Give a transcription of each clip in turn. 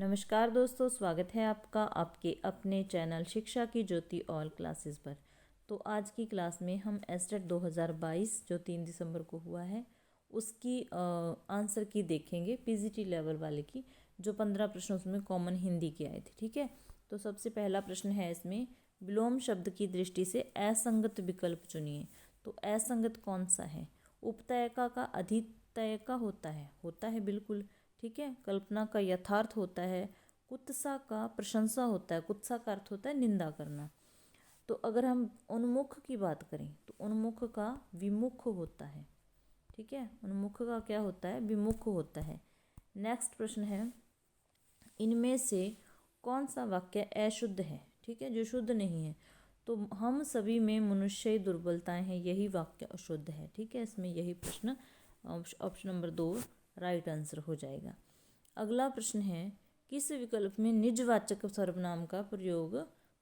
नमस्कार दोस्तों, स्वागत है आपका आपके अपने चैनल शिक्षा की ज्योति ऑल क्लासेस पर। तो आज की क्लास में हम एसटेट 2022 जो 3 दिसंबर को हुआ है उसकी आंसर की देखेंगे, पीजीटी लेवल वाले की। जो 15 प्रश्न उसमें कॉमन हिंदी के आए थे। ठीक है, तो सबसे पहला प्रश्न है इसमें, विलोम शब्द की दृष्टि से असंगत विकल्प चुनिए। तो असंगत कौन सा है? उपतयका का अधितयका होता है बिल्कुल। ठीक है, कल्पना का यथार्थ होता है। कुत्सा का प्रशंसा होता है। कुत्सा का अर्थ होता है निंदा करना। तो अगर हम उन्मुख की बात करें तो उन्मुख का विमुख होता है। ठीक है, उन्मुख का क्या होता है? विमुख होता है। नेक्स्ट प्रश्न है, इनमें से कौन सा वाक्य अशुद्ध है? ठीक है, जो शुद्ध नहीं है। तो हम सभी में मनुष्य दुर्बलताएं हैं, यही वाक्य अशुद्ध है। ठीक है, इसमें यही प्रश्न ऑप्शन नंबर 2 राइट आंसर हो जाएगा। अगला प्रश्न है, किस विकल्प में निजवाचक सर्वनाम का प्रयोग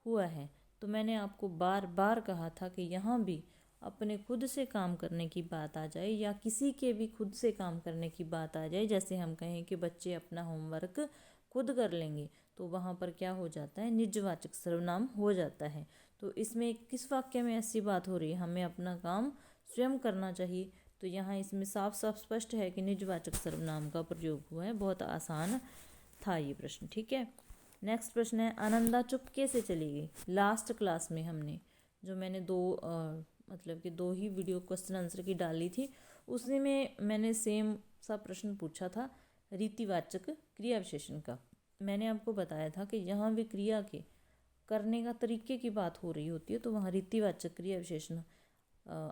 हुआ है? तो मैंने आपको बार बार कहा था कि यहाँ भी अपने खुद से काम करने की बात आ जाए या किसी के भी खुद से काम करने की बात आ जाए, जैसे हम कहें कि बच्चे अपना होमवर्क खुद कर लेंगे, तो वहाँ पर क्या हो जाता है? निजवाचक सर्वनाम हो जाता है। तो इसमें किस वाक्य में ऐसी बात हो रही है? हमें अपना काम स्वयं करना चाहिए। तो यहाँ इसमें साफ साफ स्पष्ट है कि निजवाचक सर्वनाम का प्रयोग हुआ है। बहुत आसान था ये प्रश्न। ठीक है, नेक्स्ट प्रश्न है, आनंदा चुपके से चली गई। लास्ट क्लास में हमने जो मैंने दो ही वीडियो क्वेश्चन आंसर की डाली थी, उसमें मैंने सेम सा प्रश्न पूछा था रीतिवाचक क्रिया विशेषण का। मैंने आपको बताया था कि यहाँ भी क्रिया के करने का तरीके की बात हो रही होती है, तो वहाँ रीतिवाचक क्रिया विशेषण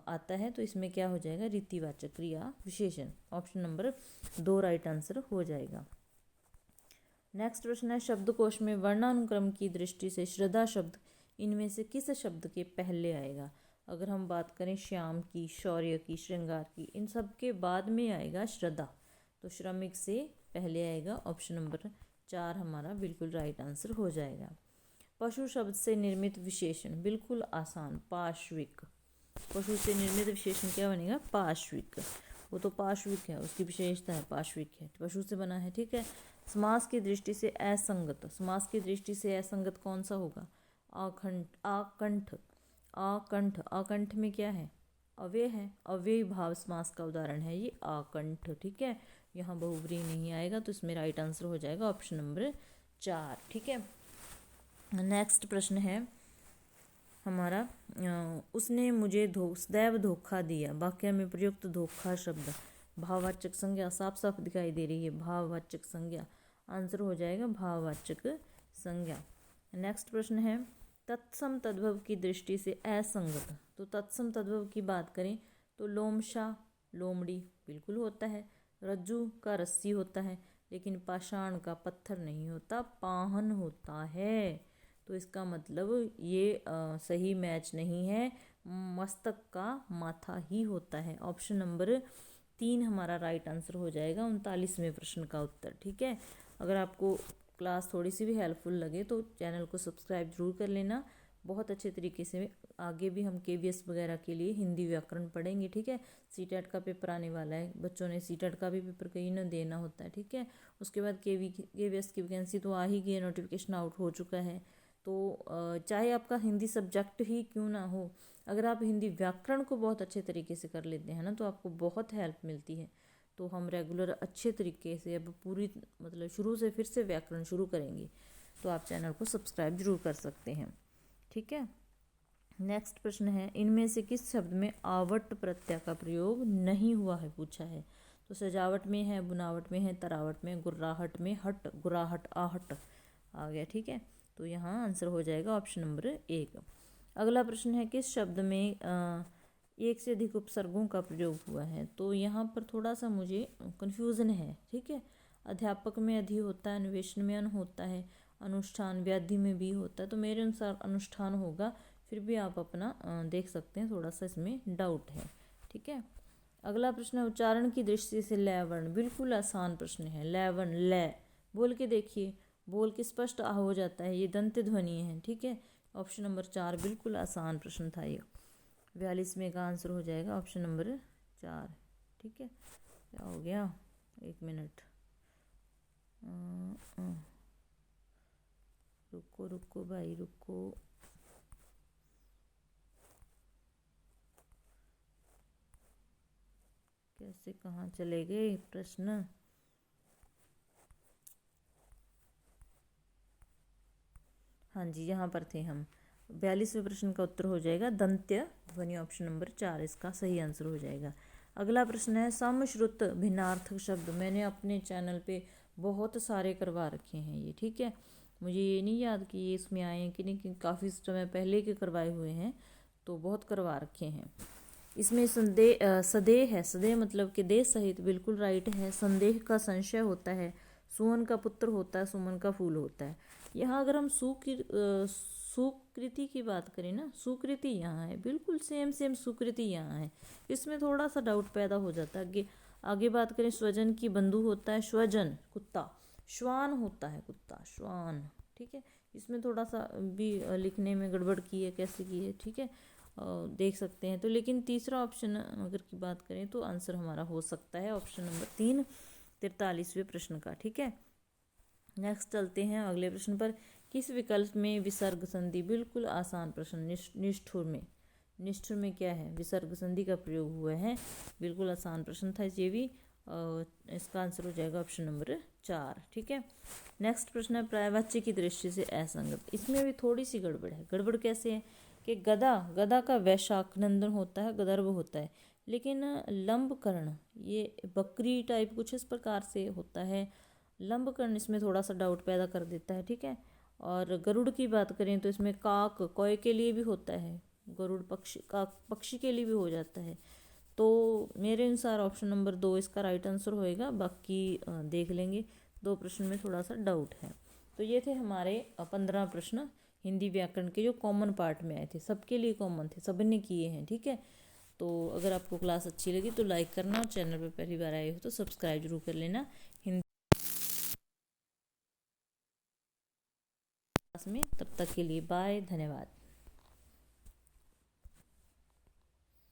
आता है। तो इसमें क्या हो जाएगा? रीतिवाचक क्रिया विशेषण। ऑप्शन नंबर 2 राइट आंसर हो जाएगा। नेक्स्ट प्रश्न है, शब्दकोश में वर्णानुक्रम की दृष्टि से श्रद्धा शब्द इनमें से किस शब्द के पहले आएगा? अगर हम बात करें श्याम की, शौर्य की, श्रृंगार की, इन सब के बाद में आएगा श्रद्धा। तो श्रमिक से पहले आएगा। ऑप्शन नंबर 4 हमारा बिल्कुल राइट आंसर हो जाएगा। पशु शब्द से निर्मित विशेषण, बिल्कुल आसान, पार्श्विक। पशु से निर्मित विशेषण क्या बनेगा? पार्श्विक। वो तो पार्श्विक है, उसकी विशेषता है, पार्श्विक है, पशु से बना है। ठीक है, समास की दृष्टि से असंगत, समास की दृष्टि से असंगत कौन सा होगा? आकंठ, आकंठ, आकंठ। आकंठ में क्या है? अव्यय है। अव्यय भाव समास का उदाहरण है ये आकंठ। ठीक है, यहाँ बहुव्रीहि नहीं आएगा, तो इसमें राइट आंसर हो जाएगा ऑप्शन नंबर 4। ठीक है, नेक्स्ट प्रश्न है हमारा, उसने मुझे सदैव धोखा दिया। वाक्य में प्रयुक्त धोखा शब्द, भाववाचक संज्ञा साफ साफ दिखाई दे रही है, भाववाचक संज्ञा। आंसर हो जाएगा भाववाचक संज्ञा। नेक्स्ट प्रश्न है, तत्सम तद्भव की दृष्टि से असंगत। तो तत्सम तद्भव की बात करें तो लोमशा, लोमड़ी बिल्कुल होता है। रज्जू का रस्सी होता है, लेकिन पाषाण का पत्थर नहीं होता, पाहन होता है। तो इसका मतलब ये सही मैच नहीं है, मस्तक का माथा ही होता है। ऑप्शन नंबर 3 हमारा राइट आंसर हो जाएगा 39वें प्रश्न का उत्तर। ठीक है, अगर आपको क्लास थोड़ी सी भी हेल्पफुल लगे तो चैनल को सब्सक्राइब जरूर कर लेना। बहुत अच्छे तरीके से आगे भी हम केवीएस वगैरह के लिए हिंदी व्याकरण पढ़ेंगे। ठीक है, सीटेट का पेपर आने वाला है, बच्चों ने सीटेट का भी पेपर कहीं ना देना होता है। ठीक है, उसके बाद केवीएस की वैकेंसी तो आ ही गई है, नोटिफिकेशन आउट हो चुका है। तो चाहे आपका हिंदी सब्जेक्ट ही क्यों ना हो, अगर आप हिंदी व्याकरण को बहुत अच्छे तरीके से कर लेते हैं ना, तो आपको बहुत हेल्प मिलती है। तो हम रेगुलर अच्छे तरीके से अब पूरी शुरू से फिर से व्याकरण शुरू करेंगे, तो आप चैनल को सब्सक्राइब जरूर कर सकते हैं। ठीक है, नेक्स्ट प्रश्न है, इनमें से किस शब्द में आवट प्रत्यय का प्रयोग नहीं हुआ है? पूछा है। तो सजावट में है, बुनावट में है, तरावट में, गुर्राहट में, हट, गुराहट, आहट आ गया। ठीक है, तो यहाँ आंसर हो जाएगा ऑप्शन नंबर 1। अगला प्रश्न है, किस शब्द में एक से अधिक उपसर्गों का प्रयोग हुआ है? तो यहाँ पर थोड़ा सा मुझे कन्फ्यूज़न है। ठीक है, अध्यापक में अधि होता है, अन्वेषण में अन होता है, अनुष्ठान व्याधि में भी होता है, तो मेरे अनुसार अनुष्ठान होगा। फिर भी आप अपना देख सकते हैं, थोड़ा सा इसमें डाउट है। ठीक है, अगला प्रश्न है, उच्चारण की दृष्टि से लय वर्ण, बिल्कुल आसान प्रश्न है। लय वर्ण, लय बोल के देखिए, बोल के स्पष्ट हो जाता है, ये दंत ध्वनि है। ठीक है, ऑप्शन नंबर 4 बिल्कुल आसान प्रश्न था ये। 42वें का आंसर हो जाएगा ऑप्शन नंबर 4। ठीक है, क्या हो गया? 1 मिनट, रुको रुको भाई रुको। कैसे कहाँ चले गए प्रश्न। हाँ जी, यहाँ पर थे हम। 42वें प्रश्न का उत्तर हो जाएगा दंत्य ध्वनि, ऑप्शन नंबर 4 इसका सही आंसर हो जाएगा। अगला प्रश्न है समश्रुत भिन्नार्थक शब्द। मैंने अपने चैनल पे बहुत सारे करवा रखे हैं ये, ठीक है। मुझे ये नहीं याद कि ये इसमें आए हैं कि नहीं, कि काफ़ी समय पहले के करवाए हुए हैं, तो बहुत करवा रखे हैं। इसमें सदेह है, सदेह मतलब कि देह सहित, बिल्कुल राइट है। संदेह का संशय होता है, सुमन का पुत्र होता है, सुमन का फूल होता है। यहाँ अगर हम सुकृति की बात करें ना, सुकृति यहाँ है, बिल्कुल सेम सेम सुकृति यहाँ है। इसमें थोड़ा सा डाउट पैदा हो जाता है। आगे बात करें, स्वजन की बंधु होता है स्वजन कुत्ता, श्वान होता है कुत्ता श्वान, ठीक है। इसमें थोड़ा सा भी लिखने में गड़बड़ की है, कैसे की है, ठीक है, देख सकते हैं। तो लेकिन तीसरा ऑप्शन अगर की बात करें तो आंसर हमारा हो सकता है ऑप्शन नंबर 3 43वें प्रश्न का, ठीक है। नेक्स्ट चलते हैं अगले प्रश्न पर। किस विकल्प में विसर्ग संधि, बिल्कुल आसान प्रश्न। निष्ठुर में क्या है, विसर्ग संधि का प्रयोग हुआ है, बिल्कुल आसान प्रश्न था ये भी। इसका आंसर हो जाएगा ऑप्शन नंबर 4, ठीक है। नेक्स्ट प्रश्न है पर्यायवाच्य की दृष्टि से असंगत। इसमें भी थोड़ी सी गड़बड़ है। गड़बड़ कैसे है कि गदा का वैशाख नंदन होता है, गदर्भ होता है, लेकिन लंबकर्ण ये बकरी टाइप कुछ इस प्रकार से होता है। लंबकर्ण इसमें थोड़ा सा डाउट पैदा कर देता है, ठीक है। और गरुड़ की बात करें तो इसमें काक कौए के लिए भी होता है, गरुड़ पक्षी काक पक्षी के लिए भी हो जाता है। तो मेरे अनुसार ऑप्शन नंबर 2 इसका राइट आंसर होएगा। बाकी देख लेंगे, 2 प्रश्न में थोड़ा सा डाउट है। तो ये थे हमारे 15 प्रश्न हिंदी व्याकरण के, जो कॉमन पार्ट में आए थे, सबके लिए कॉमन थे, सबने किए हैं, ठीक है। तो अगर आपको क्लास अच्छी लगी तो लाइक करना, और चैनल पर पहली बार आए हो तो सब्सक्राइब जरूर कर लेना। हिंदी क्लास में तब तक के लिए बाय, धन्यवाद।